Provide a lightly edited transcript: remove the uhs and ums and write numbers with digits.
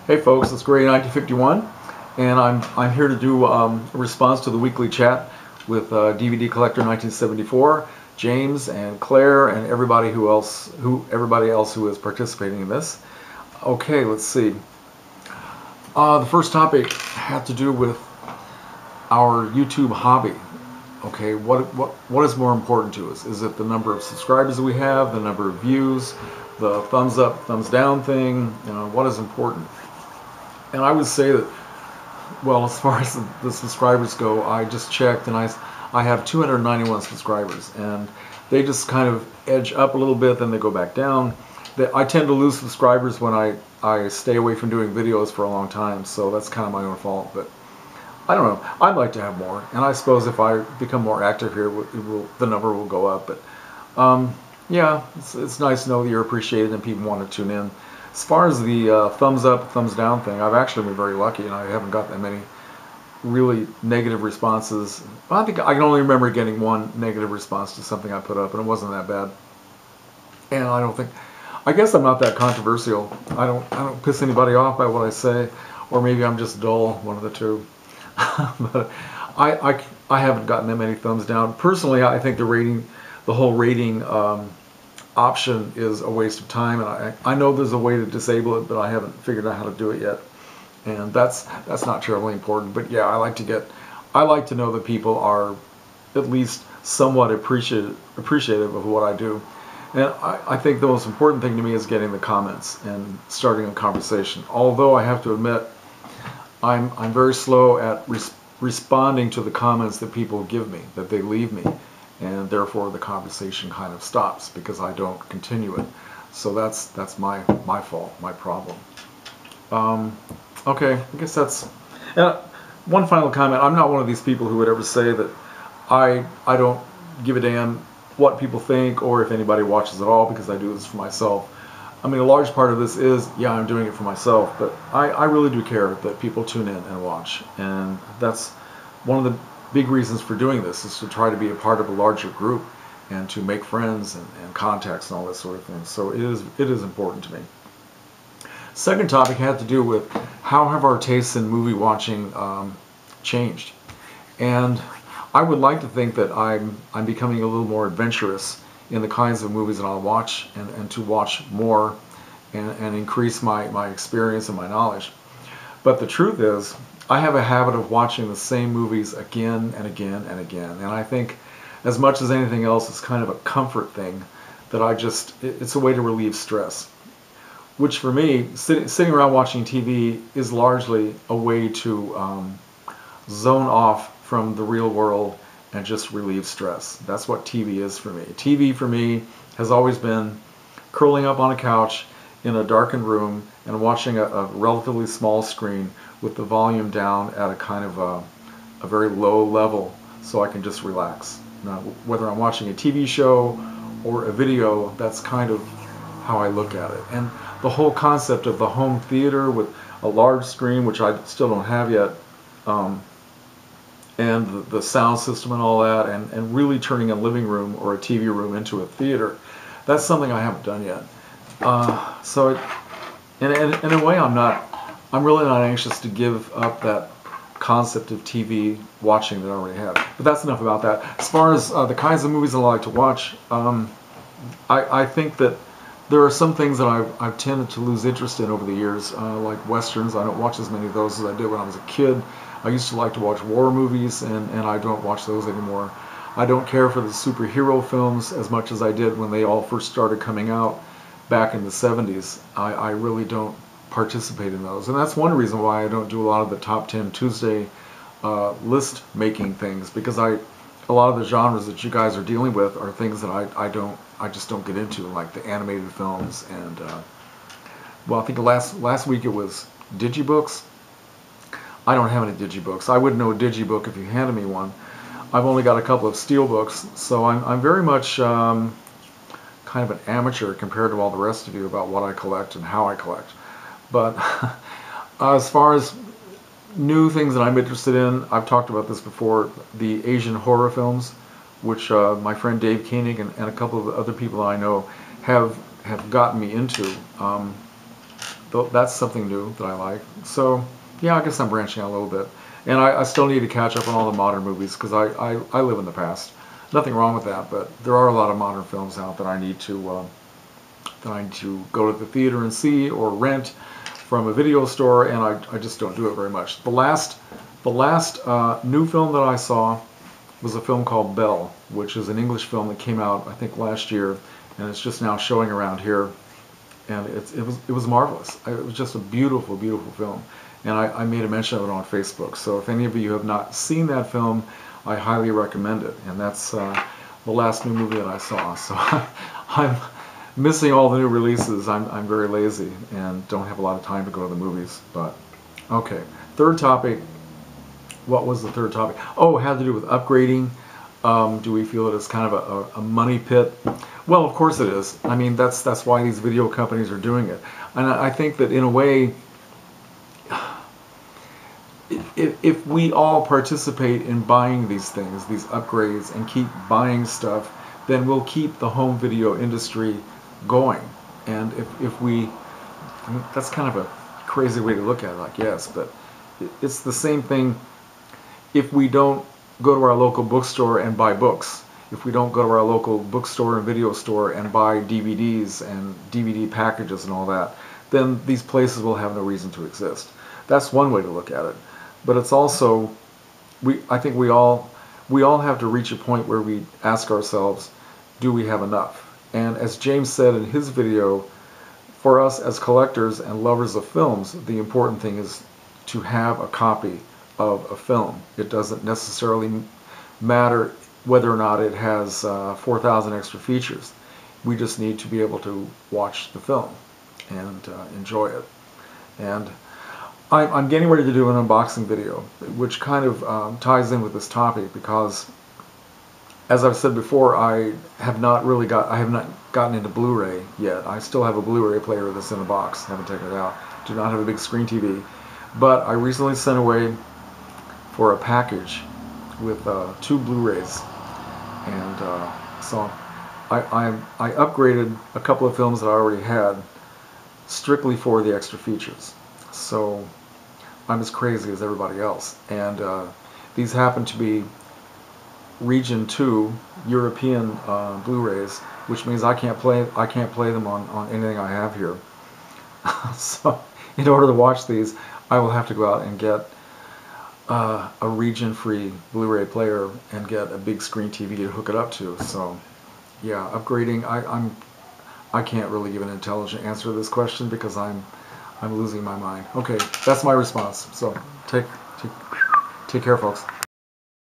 Hey folks, it's Gray1951, and I'm here to do a response to the weekly chat with DVD Collector 1974, James and Claire, and everybody else who is participating in this. Okay, let's see. The first topic had to do with our YouTube hobby. Okay, what is more important to us? Is it the number of subscribers that we have, the number of views, the thumbs up, thumbs down thing? What is important? And I would say that, well, as far as the subscribers go, I just checked and I have 291 subscribers, and they just kind of edge up a little bit, then they go back down. I tend to lose subscribers when I stay away from doing videos for a long time, so that's kind of my own fault. But I don't know. I'd like to have more, and I suppose if I become more active here, the number will go up. But yeah, it's nice to know that you're appreciated and people want to tune in. As far as the thumbs up, thumbs down thing, I've actually been very lucky, and I haven't got that many really negative responses. I think I can only remember getting one negative response to something I put up, and it wasn't that bad. And I guess I'm not that controversial. I don't piss anybody off by what I say, or maybe I'm just dull, one of the two. But I haven't gotten that many thumbs down. Personally, I think the whole rating option is a waste of time, and I know there's a way to disable it, but I haven't figured out how to do it yet. And that's not terribly important. But yeah, I like to know that people are at least somewhat appreciative of what I do. And I think the most important thing to me is getting the comments and starting a conversation. Although I have to admit, I'm very slow at responding to the comments that people give me, that they leave me, and therefore the conversation kind of stops because I don't continue it. So that's my fault, my problem. Okay, I guess that's one final comment. I'm not one of these people who would ever say that I don't give a damn what people think or if anybody watches at all, because I do this for myself. I mean, a large part of this is, yeah, I'm doing it for myself, but I really do care that people tune in and watch. And that's one of the big reasons for doing this, is to try to be a part of a larger group and to make friends and contacts and all that sort of thing. So it is important to me. Second topic had to do with how have our tastes in movie watching changed. And I would like to think that I'm becoming a little more adventurous in the kinds of movies that I'll watch, and to watch more and increase my experience and my knowledge. But the truth is, I have a habit of watching the same movies again and again and again. And I think, as much as anything else, it's kind of a comfort thing that it's a way to relieve stress. Which for me, sitting around watching TV is largely a way to zone off from the real world and just relieve stress. That's what TV is for me. TV for me has always been curling up on a couch in a darkened room and watching a relatively small screen with the volume down at a kind of a very low level, so I can just relax. Now, whether I'm watching a TV show or a video, that's kind of how I look at it. And the whole concept of the home theater with a large screen, which I still don't have yet, and the sound system and all that, and really turning a living room or a TV room into a theater, that's something I haven't done yet. So in a way, I'm really not anxious to give up that concept of TV watching that I already have. But that's enough about that. As far as the kinds of movies I like to watch, I think that there are some things that I've tended to lose interest in over the years, like westerns. I don't watch as many of those as I did when I was a kid. I used to like to watch war movies, and I don't watch those anymore. I don't care for the superhero films as much as I did when they all first started coming out back in the 70s. I really don't participate in those. And that's one reason why I don't do a lot of the Top 10 Tuesday list making things, because a lot of the genres that you guys are dealing with are things that I just don't get into, like the animated films. And well, I think last week it was digibooks. I don't have any digibooks. I wouldn't know a digibook if you handed me one. I've only got a couple of steelbooks, so I'm very much kind of an amateur compared to all the rest of you about what I collect and how I collect. But as far as new things that I'm interested in, I've talked about this before, the Asian horror films, which my friend Dave Koenig and a couple of other people that I know have gotten me into. that's something new that I like. So yeah, I guess I'm branching out a little bit. And I still need to catch up on all the modern movies because I live in the past. Nothing wrong with that, but there are a lot of modern films out that I need to go to the theater and see or rent from a video store, and I just don't do it very much. The last new film that I saw was a film called Belle, which is an English film that came out I think last year, and it's just now showing around here, and it was marvelous. It was just a beautiful, beautiful film, and I made a mention of it on Facebook. So if any of you have not seen that film, I highly recommend it, and that's the last new movie that I saw. So I'm missing all the new releases. I'm very lazy and don't have a lot of time to go to the movies. But okay, third topic. What was the third topic? Oh, it had to do with upgrading. Do we feel it is kind of a money pit? Well, of course it is. I mean, that's why these video companies are doing it. And I think that in a way, if we all participate in buying these things, these upgrades, and keep buying stuff, then we'll keep the home video industry going. And if we, I mean, that's kind of a crazy way to look at it, I guess, but it's the same thing if we don't go to our local bookstore and buy books. If we don't go to our local bookstore and video store and buy DVDs and DVD packages and all that, then these places will have no reason to exist. That's one way to look at it. But it's also, I think we all have to reach a point where we ask ourselves, do we have enough? And as James said in his video, for us as collectors and lovers of films, the important thing is to have a copy of a film. It doesn't necessarily matter whether or not it has 4,000 extra features. We just need to be able to watch the film and enjoy it. And I'm getting ready to do an unboxing video, which kind of ties in with this topic because, as I've said before, I have not gotten into Blu-ray yet. I still have a Blu-ray player that's in the box. Haven't taken it out. Do not have a big screen TV. But I recently sent away for a package with 2 Blu-rays, and so I upgraded a couple of films that I already had strictly for the extra features. So I'm as crazy as everybody else, and these happen to be Region 2 European Blu-rays, which means I can't play them on anything I have here. So in order to watch these, I will have to go out and get a region-free Blu-ray player and get a big screen TV to hook it up to. So yeah, upgrading. I can't really give an intelligent answer to this question because I'm losing my mind. Okay, that's my response. So take care, folks.